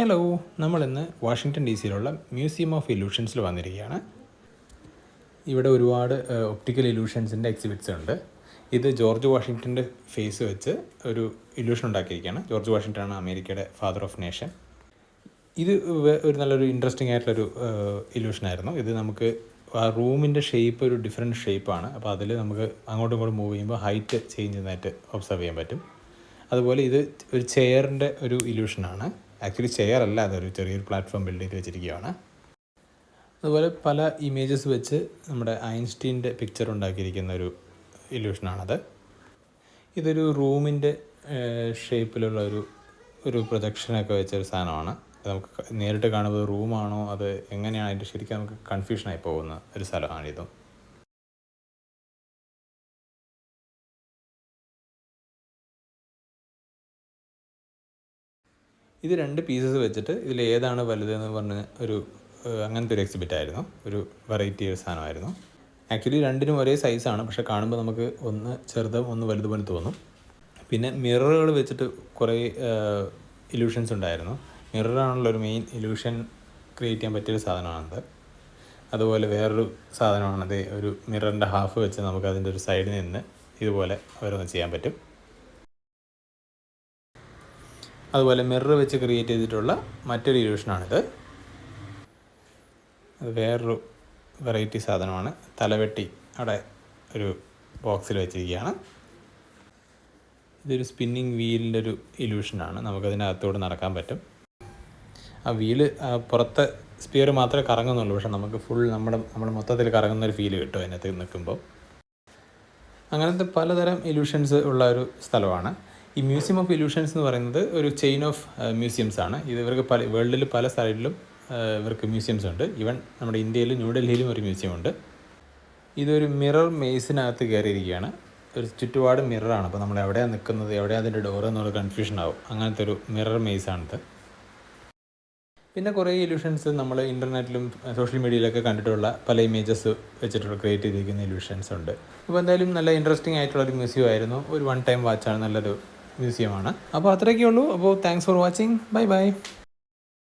Hello, നമ്മളിന്ന് Washington D സിയിലുള്ള museum of ഇല്യൂഷൻസിൽ വന്നിരിക്കുകയാണ്. ഇവിടെ ഒരുപാട് ഒപ്റ്റിക്കൽ ഇല്യൂഷൻസിൻ്റെ എക്സിബിറ്റ്സ് ഉണ്ട്. ഇത് ജോർജ് വാഷിങ്ടൻ്റെ ഫേസ് വെച്ച് ഒരു ഇല്യൂഷൻ ഉണ്ടാക്കിയിരിക്കുകയാണ്. ജോർജ് വാഷിങ്ടൺ അമേരിക്കയുടെ ഫാദർ ഓഫ് നേഷൻ. ഇത് ഒരു നല്ലൊരു ഇൻട്രസ്റ്റിംഗ് ആയിട്ടുള്ളൊരു ഇല്യൂഷനായിരുന്നു. ഇത് നമുക്ക് ആ റൂമിൻ്റെ ഷേപ്പ് ഒരു ഡിഫറെൻറ്റ് ഷേപ്പാണ്. അപ്പോൾ അതിൽ നമുക്ക് അങ്ങോട്ടും ഇങ്ങോട്ടും മൂവ് ചെയ്യുമ്പോൾ ഹൈറ്റ് ചേഞ്ച് ചെയ്യുന്നതായിട്ട് ഒബ്സർവ് ചെയ്യാൻ പറ്റും. അതുപോലെ ഇത് ഒരു ചെയറിൻ്റെ ഒരു ഇല്യൂഷനാണ്. ആക്ച്വലി ചെയർ അല്ല, അതൊരു ചെറിയൊരു പ്ലാറ്റ്ഫോം ബിൽഡ് ചെയ്ത് വെച്ചിരിക്കുകയാണ്. അതുപോലെ പല ഇമേജസ് വെച്ച് നമ്മുടെ ഐൻസ്റ്റീൻ്റെ പിക്ചർ ഉണ്ടാക്കിയിരിക്കുന്ന ഒരു ഇല്യൂഷനാണത്. ഇതൊരു റൂമിൻ്റെ ഷേപ്പിലുള്ള ഒരു പ്രൊജക്ഷനൊക്കെ വെച്ചൊരു സാധനമാണ്. നമുക്ക് നേരിട്ട് കാണുമ്പോൾ റൂമാണോ അത് എങ്ങനെയാണ് അതിൻ്റെ ശരിക്കും നമുക്ക് കൺഫ്യൂഷനായി പോകുന്ന ഒരു സ്ഥലമാണിതും. ഇത് 2 പീസസ് വെച്ചിട്ട് ഇതിൽ ഏതാണ് വലുതെന്ന് പറഞ്ഞ് അങ്ങനത്തെ ഒരു എക്സിബിറ്റ് ആയിരുന്നു. ഒരു വെറൈറ്റി ഒരു സാധനമായിരുന്നു. ആക്ച്വലി രണ്ടിനും ഒരേ സൈസാണ്, പക്ഷേ കാണുമ്പോൾ നമുക്ക് ഒന്ന് ചെറുതും ഒന്ന് വലുതുപോലെ തോന്നും. പിന്നെ മിററുകൾ വെച്ചിട്ട് കുറേ ഇല്യൂഷൻസ് ഉണ്ടായിരുന്നു. മിററാണല്ലോ ഒരു മെയിൻ ഇല്യൂഷൻ ക്രിയേറ്റ് ചെയ്യാൻ പറ്റിയൊരു സാധനമാണത്. അതുപോലെ വേറൊരു സാധനമാണത്, ഒരു മിററിൻ്റെ ഹാഫ് വെച്ച് നമുക്ക് അതിൻ്റെ ഒരു സൈഡിൽ നിന്ന് ഇതുപോലെ ഓരോന്ന് ചെയ്യാൻ പറ്റും. അതുപോലെ മിറർ വെച്ച് ക്രിയേറ്റ് ചെയ്തിട്ടുള്ള മറ്റൊരു ഇല്യൂഷനാണിത്. അത് വേറൊരു വെറൈറ്റി സാധനമാണ്. തലവെട്ടി അവിടെ ഒരു ബോക്സിൽ വെച്ചിരിക്കുകയാണ്. ഇതൊരു സ്പിന്നിങ് വീലിൻ്റെ ഒരു ഇല്യൂഷനാണ്. നമുക്കതിനകത്തോട് നടക്കാൻ പറ്റും. ആ വീല് പുറത്തെ സ്പിയർ മാത്രമേ കറങ്ങുന്നുള്ളൂ, പക്ഷെ നമുക്ക് ഫുൾ നമ്മുടെ മൊത്തത്തിൽ കറങ്ങുന്നൊരു ഫീല് കിട്ടും അതിനകത്ത് നിൽക്കുമ്പോൾ. അങ്ങനത്തെ പലതരം ഇല്യൂഷൻസ് ഉള്ള ഒരു സ്ഥലമാണ് ഈ മ്യൂസിയം ഓഫ് ഇല്യൂഷൻസ് എന്ന് പറയുന്നത്. ഒരു ചെയിൻ ഓഫ് മ്യൂസിയംസ് ആണ്. ഇത് ഇവർക്ക് വേൾഡിൽ പല സൈഡിലും ഇവർക്ക് മ്യൂസിയംസ് ഉണ്ട്. ഈവൻ നമ്മുടെ ഇന്ത്യയിൽ ന്യൂഡൽഹിയിലും ഒരു മ്യൂസിയം ഉണ്ട്. ഇതൊരു മിറർ മേസിനകത്ത് കയറിയിരിക്കുകയാണ്. ഒരു ചുറ്റുപാട് മിററാണ്. അപ്പോൾ നമ്മൾ എവിടെയാണ് നിൽക്കുന്നത്, എവിടെയാണ് അതിൻ്റെ ഡോർ എന്നുള്ള കൺഫ്യൂഷൻ ആവും. അങ്ങനത്തെ ഒരു മിറർ മേസാണിത്. പിന്നെ കുറേ ഇല്യൂഷൻസ് നമ്മൾ ഇൻ്റർനെറ്റിലും സോഷ്യൽ മീഡിയയിലൊക്കെ കണ്ടിട്ടുള്ള പല ഇമേജസ് വെച്ചിട്ടുള്ള ക്രിയേറ്റ് ചെയ്തിരിക്കുന്ന ഇല്യൂഷൻസ് ഉണ്ട്. അപ്പോൾ എന്തായാലും നല്ല ഇൻട്രസ്റ്റിംഗ് ആയിട്ടുള്ളൊരു മ്യൂസിയം ആയിരുന്നു. ഒരു 1 ടൈം വാച്ചാണ്, നല്ലൊരു മ്യൂസിയമാണ്. അപ്പോൾ അത്രയൊക്കെ ഉള്ളൂ. അപ്പോൾ thanks for watching. Bye bye.